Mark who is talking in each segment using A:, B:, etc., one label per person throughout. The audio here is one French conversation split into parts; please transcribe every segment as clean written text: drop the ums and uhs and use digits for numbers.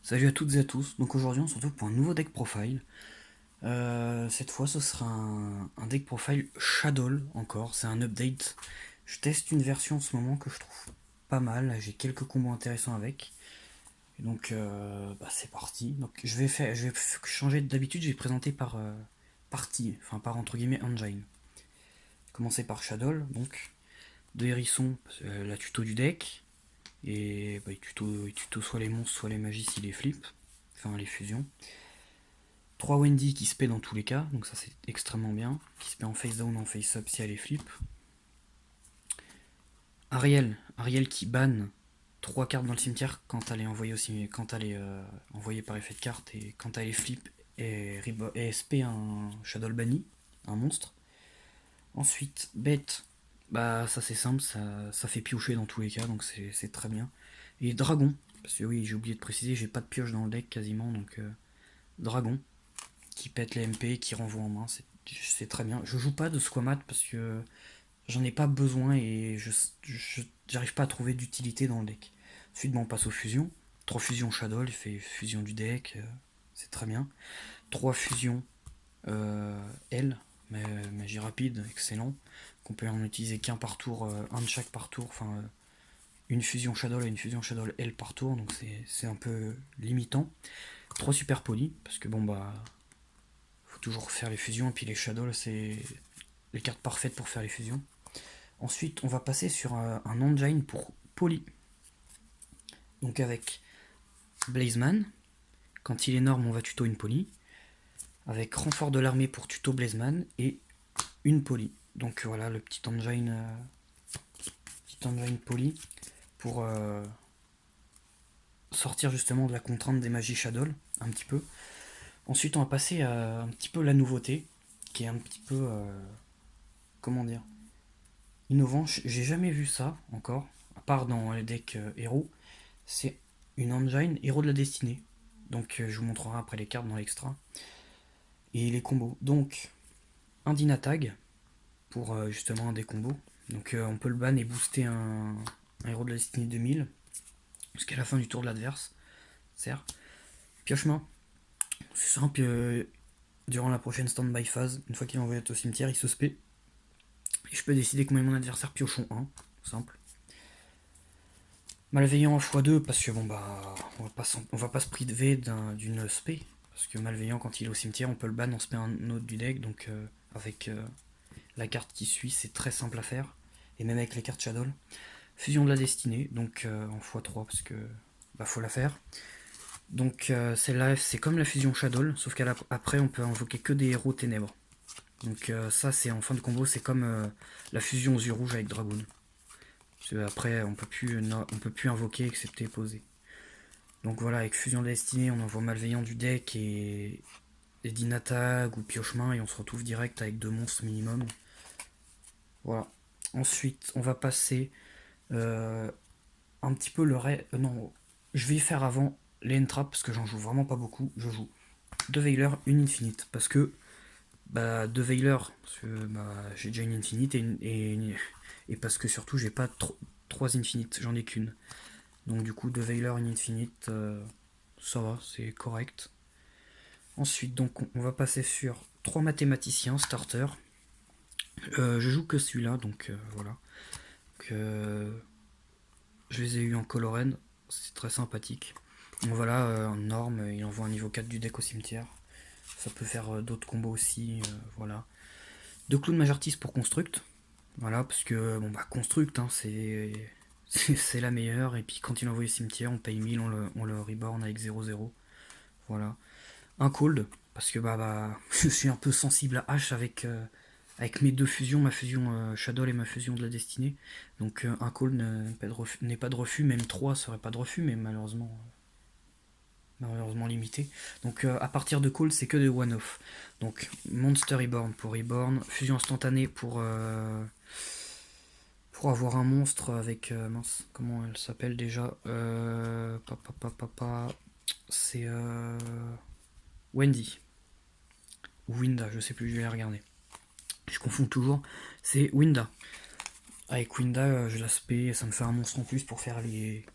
A: Salut à toutes et à tous, donc aujourd'hui on se retrouve pour un nouveau deck profile. Cette fois ce sera un deck profile Shadow encore, c'est un update. Je teste une version en ce moment que je trouve pas mal, j'ai quelques combos intéressants avec. Et donc c'est parti. Donc je vais changer d'habitude, je vais présenter par partie, enfin par entre guillemets engine. Commencer par Shadow, donc deux hérissons, la tuto du deck. Et il tuto soit les monstres, soit les magies s'il les flip, enfin les fusions. 3 Wendy qui se paie dans tous les cas, donc ça c'est extrêmement bien. Qui se paie en face down, en face up si elle est flip. Ariel qui banne 3 cartes dans le cimetière quand elle est envoyée aussi, quand elle est envoyée par effet de carte et quand elle est flip et SP un Shadow Bunny, un monstre. Ensuite, bête, bah ça c'est simple, ça fait piocher dans tous les cas, donc c'est très bien. Et dragon, parce que oui j'ai oublié de préciser, j'ai pas de pioche dans le deck quasiment, donc dragon, qui pète les MP, qui renvoie en main, c'est très bien. Je joue pas de Squamat parce que j'en ai pas besoin et j'arrive pas à trouver d'utilité dans le deck. Ensuite, on passe aux fusions. 3 fusions Shadow, il fait fusion du deck, c'est très bien. 3 fusions L, magie rapide, excellent. Qu'on peut en utiliser qu'un par tour, un de chaque par tour, enfin une fusion Shadow et une fusion Shadow L par tour, donc c'est un peu limitant. 3 super polis, parce que bon bah faut toujours faire les fusions, et puis les shadows, c'est les cartes parfaites pour faire les fusions. Ensuite, on va passer sur un engine pour poly. Donc avec Blazeman, quand il est norme, on va tuto une poly. Avec renfort de l'armée pour tuto Blazeman et une poly. Donc voilà le petit engine poly pour sortir justement de la contrainte des magies shadow un petit peu. Ensuite, on va passer à un petit peu la nouveauté qui est un petit peu comment dire, innovant. J'ai jamais vu ça encore, à part dans les decks héros. C'est une engine héros de la destinée. Donc je vous montrerai après les cartes dans l'extra. Et les combos. Donc un Dynatag pour justement des combos. Donc on peut le ban et booster un héros de la destinée 2000 jusqu'à la fin du tour de l'adverse. Certes. Piochement. C'est simple. Durant la prochaine stand-by phase, une fois qu'il est envoyé au cimetière, il se spé. Et je peux décider combien mon adversaire piochon 1. Simple. Malveillant en x2 parce que bon bah on va pas se priver d'une spé. Parce que malveillant quand il est au cimetière on peut le ban en spé un autre du deck, donc avec la carte qui suit c'est très simple à faire. Et même avec les cartes Shadow. Fusion de la destinée, donc en x3 parce que bah faut la faire. Donc celle-là c'est comme la fusion Shadow, sauf qu'après on peut invoquer que des héros ténèbres. Donc ça c'est en fin de combo, c'est comme la fusion aux yeux rouges avec Dragoon. Après, on peut plus invoquer excepté poser. Donc voilà, avec Fusion de la Destinée, on envoie Malveillant du deck et Dynatag ou Piochemin et on se retrouve direct avec 2 monstres minimum. Voilà. Ensuite, on va passer un petit peu le reste. Non, je vais faire avant les Entraps parce que j'en joue vraiment pas beaucoup. Je joue 2 Veiler, une Infinite. Parce que, bah, 2 Veiler, parce que bah, j'ai déjà une Infinite et parce que surtout, j'ai pas 3 Infinites, j'en ai qu'une. Donc du coup, 2 Veiler, une Infinite, ça va, c'est correct. Ensuite, donc on va passer sur 3 mathématiciens, starter. Je joue que celui-là, donc voilà. Donc, je les ai eu en Coloren, c'est très sympathique. Donc voilà, en norme, il envoie un niveau 4 du deck au cimetière. Ça peut faire d'autres combos aussi, voilà. 2 clowns Majartis pour Construct. Voilà, parce que bon bah Construct, hein, c'est la meilleure. Et puis quand il envoie au cimetière, on paye 1000, on le reborn avec 0-0. Voilà. Un cold, parce que je suis un peu sensible à H avec mes 2 fusions, ma fusion Shadow et ma fusion de la destinée. Donc un cold n'est pas de refus, même 3 serait pas de refus, mais malheureusement limité. Donc à partir de cold, c'est que des one-off. Donc Monster Reborn pour Reborn, fusion instantanée pour avoir un monstre avec mince, comment elle s'appelle déjà, c'est Wendy ou Winda, je sais plus, je vais la regarder. Je confonds toujours. C'est Winda. Avec Winda, je l'aspect, ça me fait un monstre en plus pour faire les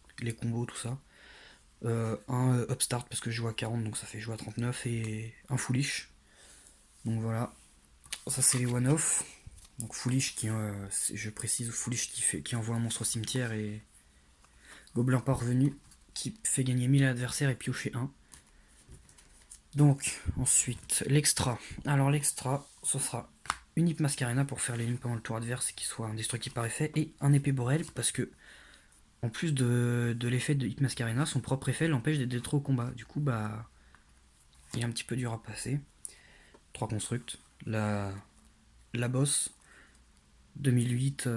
A: combos, tout ça. un upstart parce que je joue à 40 donc ça fait jouer à 39 et un foolish. Donc voilà, ça c'est les one-off. Donc foolish qui, je précise, foolish qui envoie un monstre au cimetière et gobelin parvenu qui fait gagner 1000 à l'adversaire et piocher 1. Donc ensuite l'extra. Alors l'extra, ce sera une Hyp Mascarena pour faire les lignes pendant le tour adverse qui soit indestructible par effet et un épée Borel parce que en plus de l'effet de Hyp Mascarena, son propre effet l'empêche d'être détruit au combat. Du coup bah il est un petit peu dur à passer. 3 constructs. La boss 2008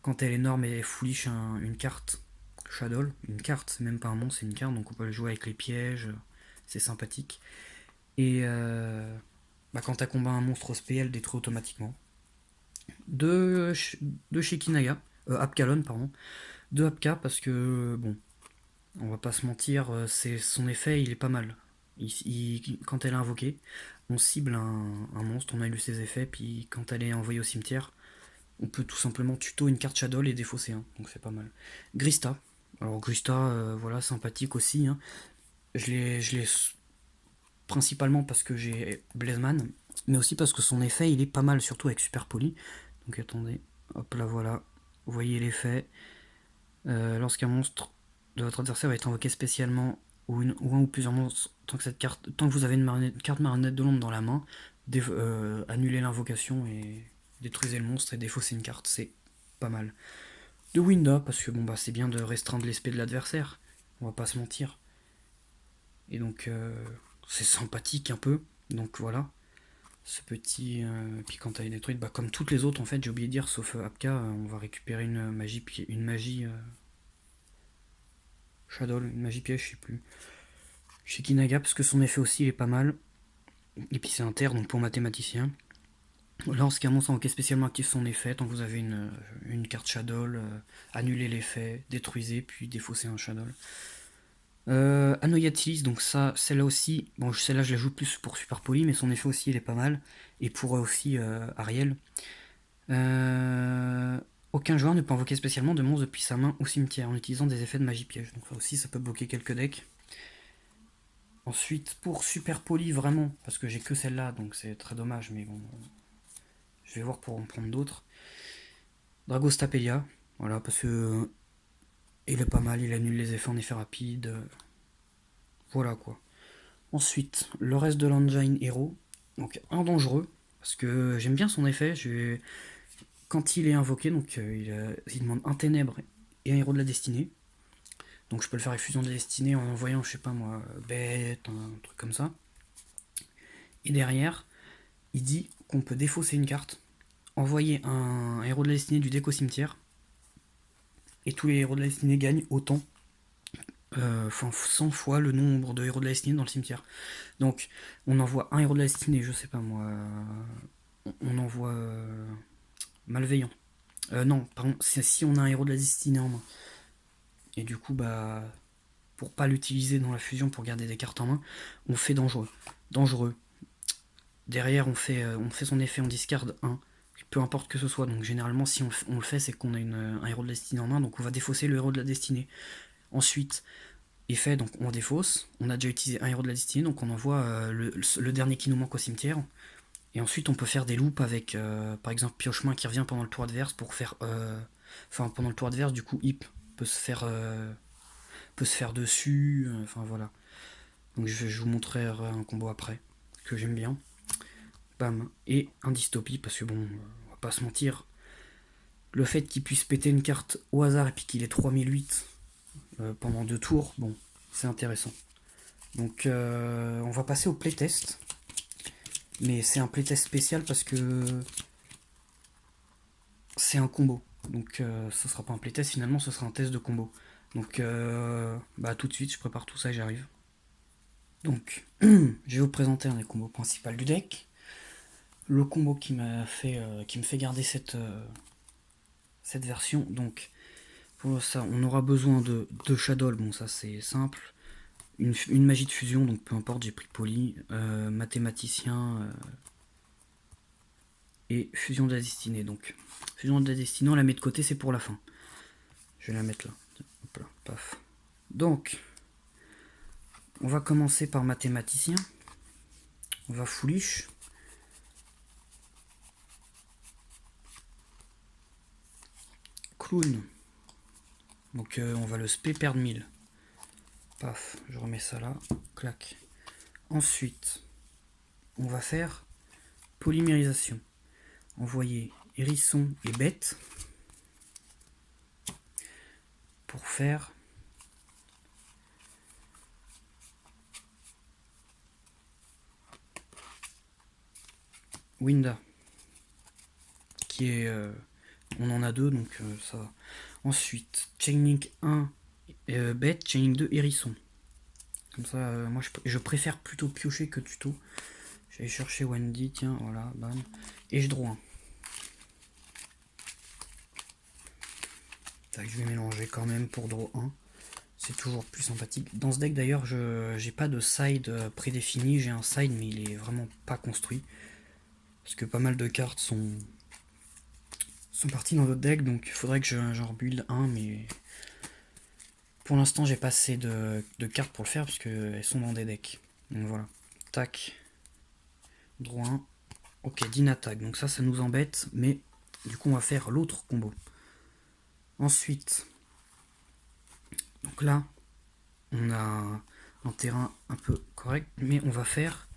A: quand elle est énorme et foolish une carte Shadow, une carte, c'est même pas un monstre, c'est une carte, donc on peut le jouer avec les pièges, c'est sympathique. Et quand t'as combat un monstre SP, elle détruit automatiquement. De Shekinaga, Apkalon, pardon. De Apka parce que, bon, on va pas se mentir, c'est son effet, il est pas mal. Quand elle est invoquée, on cible un monstre, on a lu ses effets, puis quand elle est envoyée au cimetière, on peut tout simplement tuto une carte Shadow et défausser un, donc c'est pas mal. Grista, alors Grista, voilà, sympathique aussi. Hein. Je l'ai principalement parce que j'ai Blazeman, mais aussi parce que son effet il est pas mal, surtout avec Super Poly. Donc attendez, hop là voilà, vous voyez l'effet. Lorsqu'un monstre de votre adversaire va être invoqué spécialement, ou un ou plusieurs monstres, tant que vous avez une carte marionnette de l'ombre dans la main, annulez l'invocation et détruisez le monstre et défaussez une carte, c'est pas mal. De Winda, parce que bon bah c'est bien de restreindre l'esprit de l'adversaire, on va pas se mentir. Et donc c'est sympathique un peu, donc voilà. Ce petit puis quand elle est détruite, bah, comme toutes les autres en fait, j'ai oublié de dire, sauf Apka, on va récupérer une magie Shadow, une magie piège, je sais plus. Chez Kinaga, parce que son effet aussi il est pas mal. Et puis c'est un terre, donc pour mathématicien. Lorsqu'un monstre invoqué spécialement active son effet, tant que vous avez une carte Shadow, annulez l'effet, détruisez, puis défaussez un Shadow. Anoyatilis, donc ça, celle-là aussi, bon celle-là je la joue plus pour Super Poly, mais son effet aussi il est pas mal. Et pour aussi Ariel. Aucun joueur ne peut invoquer spécialement de monstres depuis sa main ou cimetière en utilisant des effets de magie piège. Donc ça aussi ça peut bloquer quelques decks. Ensuite, pour Super Poly, vraiment, parce que j'ai que celle-là, donc c'est très dommage, mais bon, je vais voir pour en prendre d'autres. Dragostapelia, voilà, parce que il est pas mal, il annule les effets en effet rapide. Voilà quoi. Ensuite, le reste de l'engine Hero, donc un dangereux, parce que j'aime bien son effet. Quand il est invoqué, donc il demande un ténèbre et un héros de la destinée. Donc je peux le faire avec fusion de la destinée en envoyant, je sais pas moi, bête, un truc comme ça. Et derrière, il dit qu'on peut défausser une carte, envoyer un héros de la destinée du deck au cimetière, et tous les héros de la destinée gagnent autant, 100 fois le nombre de héros de la destinée dans le cimetière. Donc on envoie un héros de la destinée, je sais pas moi, on envoie malveillant. Non, pardon, c'est si on a un héros de la destinée en main. Et du coup, bah, pour pas l'utiliser dans la fusion pour garder des cartes en main, on fait dangereux. Dangereux. Derrière, on fait son effet, on discard 1. Peu importe que ce soit. Donc généralement, si on le fait, c'est qu'on a un héros de la destinée en main. Donc on va défausser le héros de la destinée. Ensuite, effet, donc on défausse. On a déjà utilisé un héros de la destinée, donc on envoie le dernier qui nous manque au cimetière. Et ensuite, on peut faire des loops avec, par exemple, piochemin qui revient pendant le tour adverse pour faire... Enfin, pendant le tour adverse, du coup, Hip peut se faire dessus. Enfin, voilà. Donc je vous montrerai un combo après, que j'aime bien. Bam. Et un dystopie, parce que bon, on va pas se mentir, le fait qu'il puisse péter une carte au hasard et puis qu'il ait 3008 pendant 2 tours, bon, c'est intéressant. Donc on va passer au playtest. Mais c'est un playtest spécial parce que c'est un combo. Donc ce sera pas un playtest, finalement ce sera un test de combo. Donc bah tout de suite, je prépare tout ça et j'arrive. Donc je vais vous présenter un des combos principaux du deck. Le combo qui me fait garder cette version. Donc pour ça, on aura besoin de Shadow, bon ça c'est simple. Une magie de fusion, donc peu importe, j'ai pris Poly, mathématicien et fusion de la destinée. Donc fusion de la destinée, on la met de côté, c'est pour la fin. Je vais la mettre là. Hop là, paf. Donc On va commencer par mathématicien. On va foolish. Clown. Donc on va le spé perdre 1000. Paf, je remets ça là. Clac. Ensuite, on va faire polymérisation. Envoyer hérisson et bête pour faire Winda, qui est on en a deux, donc ça va. Ensuite, chaining 1 bête, chaining 2 hérisson. Comme ça, moi je préfère plutôt piocher que tuto. J'allais chercher Wendy, tiens, voilà, bam. Et je draw 1. Tac, je vais mélanger quand même pour draw 1. C'est toujours plus sympathique. Dans ce deck d'ailleurs, je j'ai pas de side prédéfini. J'ai un side, mais il est vraiment pas construit. Parce que pas mal de cartes sont parties dans d'autres decks, donc il faudrait que j'en build un, mais pour l'instant j'ai pas assez de cartes pour le faire, parce qu'elles sont dans des decks. Donc voilà. Tac. Draw 1. Ok, din attaque. Donc ça nous embête, mais du coup on va faire l'autre combo. Ensuite, donc là, on a un terrain un peu correct, mais on va faire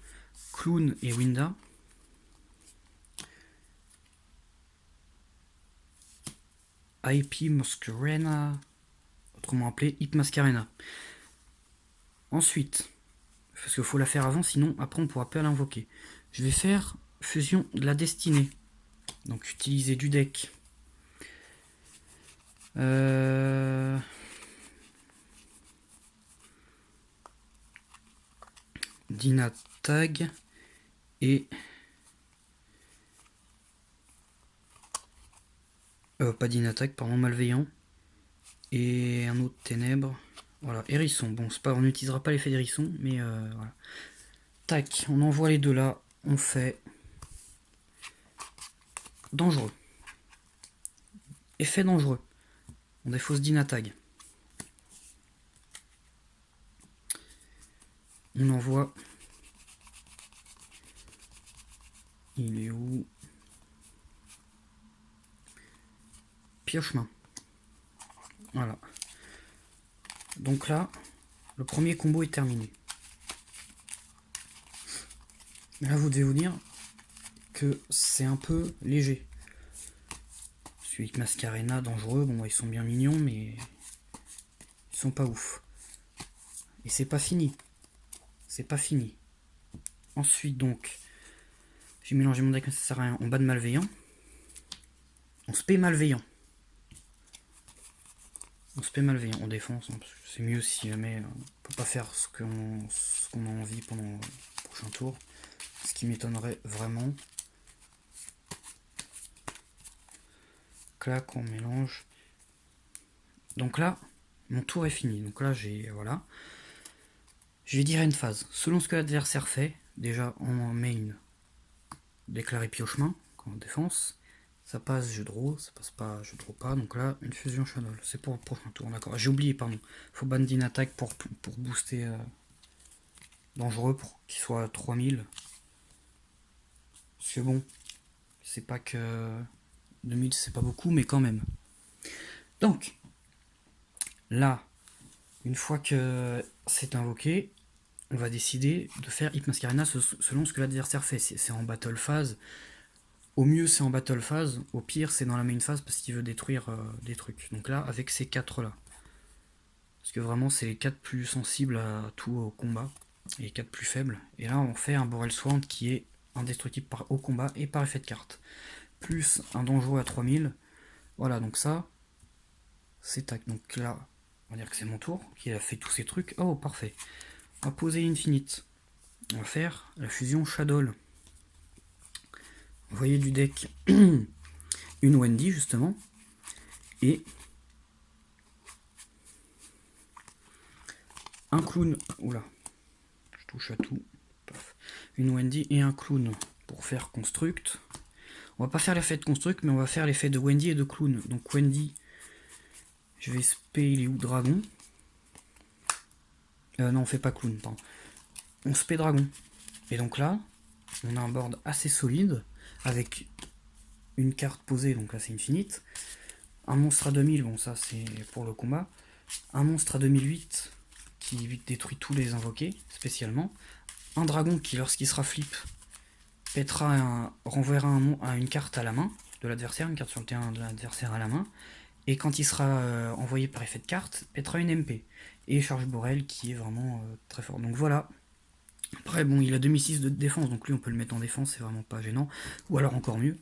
A: Clown et Winda. IP Mascarena, autrement appelé Hip Mascarena. Ensuite, parce qu'il faut la faire avant, sinon après on pourra pas l'invoquer. Je vais faire fusion de la destinée. Donc utiliser du deck. Dina Tag et pas Dina Tag, pardon, Malveillant et un autre ténèbres. Voilà, hérisson. Bon, c'est pas, on n'utilisera pas l'effet d'hérisson, mais voilà. Tac, on envoie les deux là. On fait dangereux. Effet dangereux. On défausse Dina Tag. On envoie. Il est où? Pioche-main. Voilà. Donc là, le premier combo est terminé. Là, vous devez vous dire que c'est un peu léger. Celui avec Mascarena, dangereux, bon, ils sont bien mignons, mais ils sont pas ouf. Et c'est pas fini. C'est pas fini. Ensuite, donc, j'ai mélangé mon deck, mais ça sert à rien. On bat de Malveillant. On se paie Malveillant. On se paie Malveillant en défense. Hein, c'est mieux si jamais on peut pas faire ce qu'on a envie pendant le prochain tour. Ce qui m'étonnerait vraiment. Clac, on mélange. Donc là, mon tour est fini. Donc là, j'ai. Voilà. Je vais dire une phase. Selon ce que l'adversaire fait, déjà en main, déclarer pioche-main en défense. Ça passe, je draw. Ça passe pas, je draw pas. Donc là, une fusion Shadow. C'est pour le prochain tour, d'accord. J'ai oublié, pardon. Faut ban d'une attaque pour booster dangereux, pour qu'il soit à 3000. Parce que bon, c'est pas que 2000, c'est pas beaucoup, mais quand même. Donc, là, une fois que c'est invoqué, on va décider de faire Hip Mascarena selon ce que l'adversaire fait. C'est en battle phase. Au mieux, c'est en battle phase. Au pire, c'est dans la main phase parce qu'il veut détruire des trucs. Donc là, avec ces 4-là. Parce que vraiment, c'est les 4 plus sensibles à tout au combat. Et les 4 plus faibles. Et là, on fait un Borel Sword qui est indestructible au combat et par effet de carte. Plus un dangereux à 3000. Voilà, donc ça, c'est tac. Donc là, on va dire que c'est mon tour, qui a fait tous ces trucs. Oh, parfait. On va poser Infinite. On va faire la fusion Shadow. Vous voyez du deck une Wendy, justement. Et un clown. Oula, je touche à tout. Paf. Une Wendy et un clown pour faire construct. On va pas faire l'effet de construct, mais on va faire l'effet de Wendy et de clown. Donc Wendy, je vais spé, il est où, dragon. Non, on fait pas clown, pardon. On spé dragon. Et donc là, on a un board assez solide, avec une carte posée, donc là c'est infinite. Un monstre à 2000, bon ça c'est pour le combat. Un monstre à 2008 qui détruit tous les invoqués, spécialement. Un dragon qui, lorsqu'il sera flip, renverra une carte à la main de l'adversaire, une carte sur le terrain de l'adversaire à la main. Et quand il sera envoyé par effet de carte, pètera une MP. Et Charge Borel qui est vraiment très fort. Donc voilà. Après, bon, il a 2006 de défense, donc lui on peut le mettre en défense, c'est vraiment pas gênant. Ou alors encore mieux.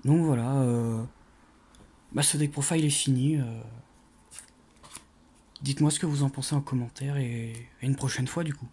A: Donc voilà. Ce deck profile est fini. Dites-moi ce que vous en pensez en commentaire et à une prochaine fois du coup.